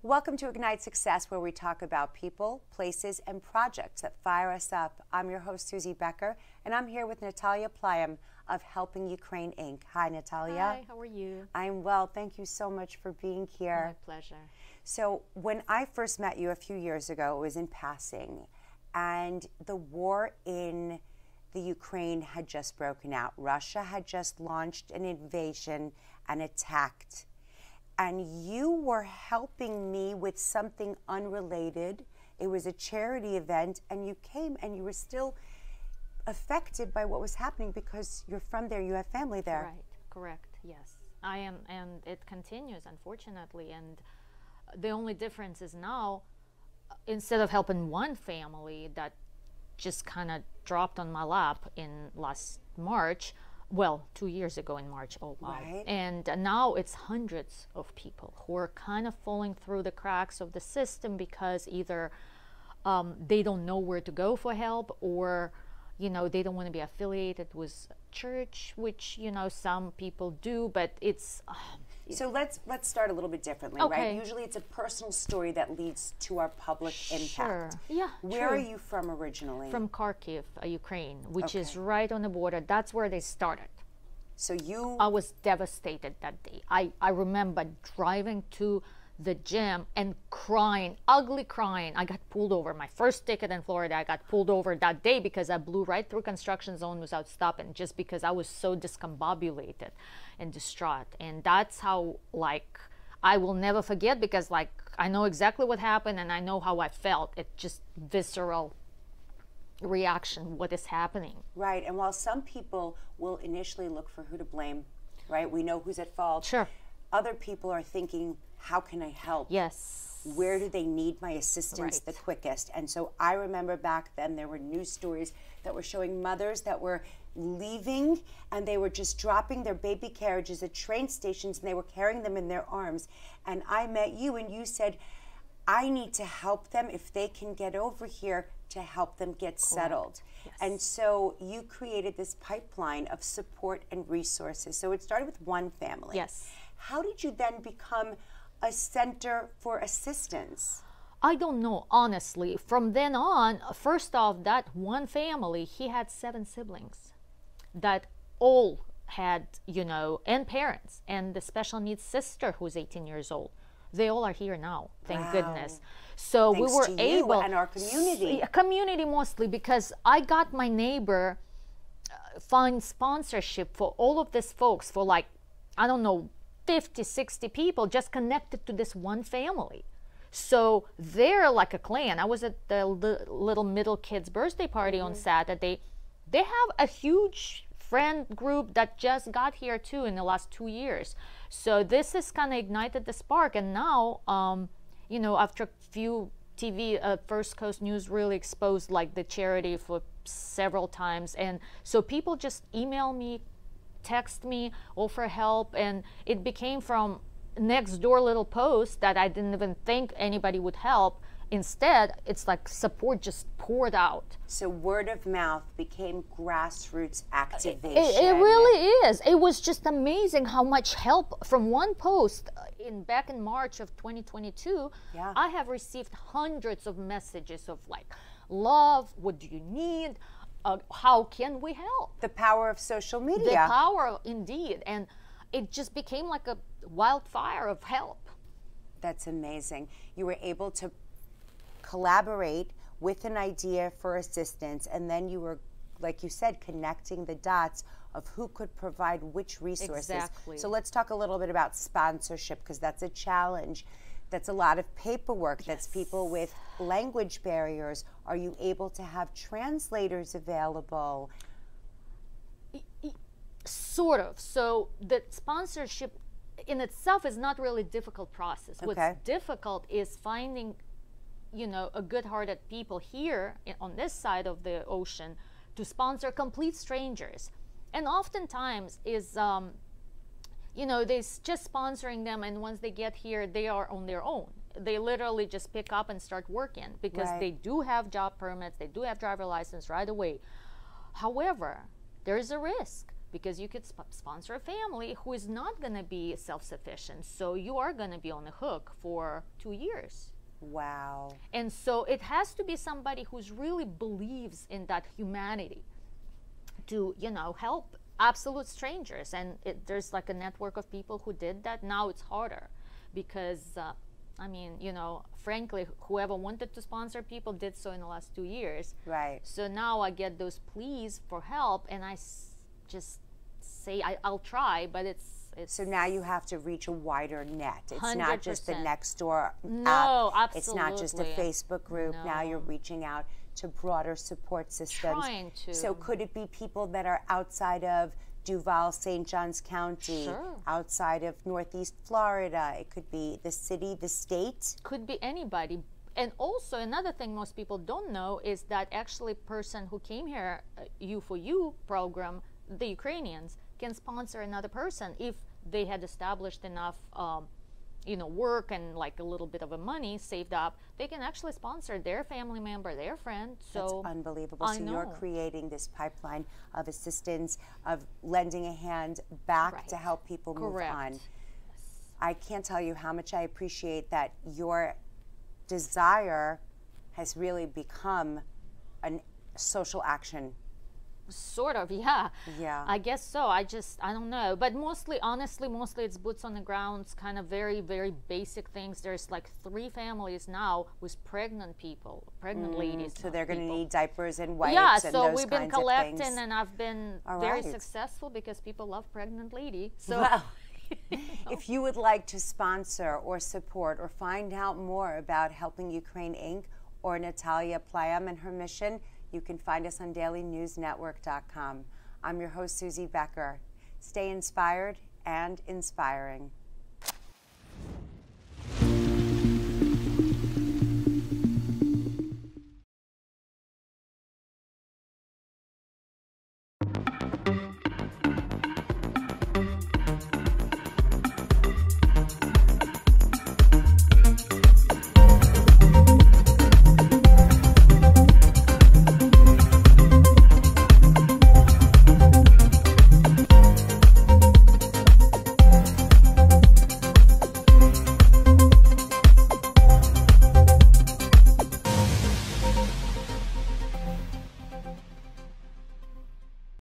Welcome to Ignite Success, where we talk about people, places, and projects that fire us up. I'm your host, Suzie Becker, and I'm here with Natalia Plyam of Helping Ukraine, Inc. Hi, Natalia. Hi, how are you? I'm well. Thank you so much for being here. My pleasure. So when I first met you a few years ago, it was in passing, and the war in the Ukraine had just broken out. Russia had just launched an invasion and attacked. And you were helping me with something unrelated. It was a charity event, and you came and you were still affected by what was happening because you're from there, you have family there. Right, correct, yes. I am, and it continues, unfortunately. And the only difference is now, instead of helping one family that just kind of dropped on my lap in last March, well, 2 years ago in March, oh wow. Right. And now it's hundreds of people who are kind of falling through the cracks of the system because either they don't know where to go for help, or they don't want to be affiliated with church, which some people do, but it's so let's start a little bit differently, okay. Right? Usually it's a personal story that leads to our public impact. Sure. Yeah. Where true. are you from originally? From Kharkiv, Ukraine, which Okay. is right on the border. That's where they started. So I was devastated that day. I remember driving to the gym and crying, ugly crying. I got pulled over. My first ticket in Florida, I got pulled over that day because I blew right through construction zone without stopping, just because I was so discombobulated and distraught. And that's how, I will never forget, because I know exactly what happened and I know how I felt. It just visceral reaction, what is happening. Right, and while some people will initially look for who to blame, right? We know who's at fault. Sure. Other people are thinking, how can I help? Yes. Where do they need my assistance the quickest? And so I remember back then there were news stories that were showing mothers that were leaving and they were just dropping their baby carriages at train stations and they were carrying them in their arms. And I met you and you said, I need to help them if they can get over here to help them get settled. Yes. And so you created this pipeline of support and resources. So it started with one family. Yes. How did you then become a center for assistance? I don't know, honestly. From then on, first off, that one family, he had 7 siblings that all had, and parents, and the special needs sister who's 18 years old. They all are here now, thank goodness. So Thanks we were to you able, and our community. Community mostly, because I got my neighbor find sponsorship for all of these folks for 50, 60 people just connected to this one family. So they're like a clan. I was at the little middle kid's birthday party on Saturday. They have a huge friend group that just got here too in the last 2 years. So this has kind of ignited the spark. And now, after a few TV, First Coast News really exposed the charity for several times. And so people just email me, text me, offer help, and it became from next door little post that I didn't even think anybody would help. Instead, it's support just poured out. So word of mouth became grassroots activation. It really is. It was just amazing how much help from one post back in March of 2022. Yeah. I have received hundreds of messages of love, what do you need? How can we help? The power of social media. The power, indeed. And it just became like a wildfire of help. That's amazing. You were able to collaborate with an idea for assistance, and then you were, like you said, connecting the dots of who could provide which resources. Exactly. So let's talk a little bit about sponsorship, because that's a challenge. That's a lot of paperwork. That's people with language barriers. Are you able to have translators available? Sort of. So the sponsorship in itself is not really a difficult process. Okay. What's difficult is finding, a good-hearted people here on this side of the ocean to sponsor complete strangers. And oftentimes is they're just sponsoring them, and once they get here, they are on their own. They literally just pick up and start working because they do have job permits, they do have driver license right away. However, there is a risk because you could sponsor a family who is not going to be self-sufficient. So you are going to be on the hook for 2 years. Wow. And so it has to be somebody who's really believes in that humanity to, you know, help absolute strangers. And there's like a network of people who did that. Now it's harder because, I mean, you know, frankly, whoever wanted to sponsor people did so in the last 2 years. Right. So now I get those pleas for help, and I just say I'll try, but it's so now you have to reach a wider net. It's 100%. Not just the Nextdoor app. No, absolutely. It's not just a Facebook group. No. Now you're reaching out to broader support systems. Trying to. So could it be people that are outside of Duval, St. Johns County, Sure. outside of Northeast Florida? It could be the city, the state. Could be anybody. And also another thing most people don't know is that actually person who came here, U4U program, the Ukrainians, can sponsor another person if they had established enough you know, work and like a little bit of a money saved up. They can actually sponsor their family member, their friend. So that's unbelievable. So you're creating this pipeline of assistance, of lending a hand back to help people move on. I can't tell you how much I appreciate that your desire has really become a social action. Sort of, yeah. Yeah. I guess so. I don't know. But mostly, honestly, mostly it's boots on the ground. It's kind of very, very basic things. There's like 3 families now with pregnant people, pregnant ladies. So they're going to need diapers and wipes yeah, and so those we've been kinds of collecting, things. and I've been very successful because people love pregnant lady. So well, if you would like to sponsor or support or find out more about Helping Ukraine Inc. or Natalia Plyam and her mission, you can find us on dailynewsnetwork.com. I'm your host, Suzie Becker. Stay inspired and inspiring.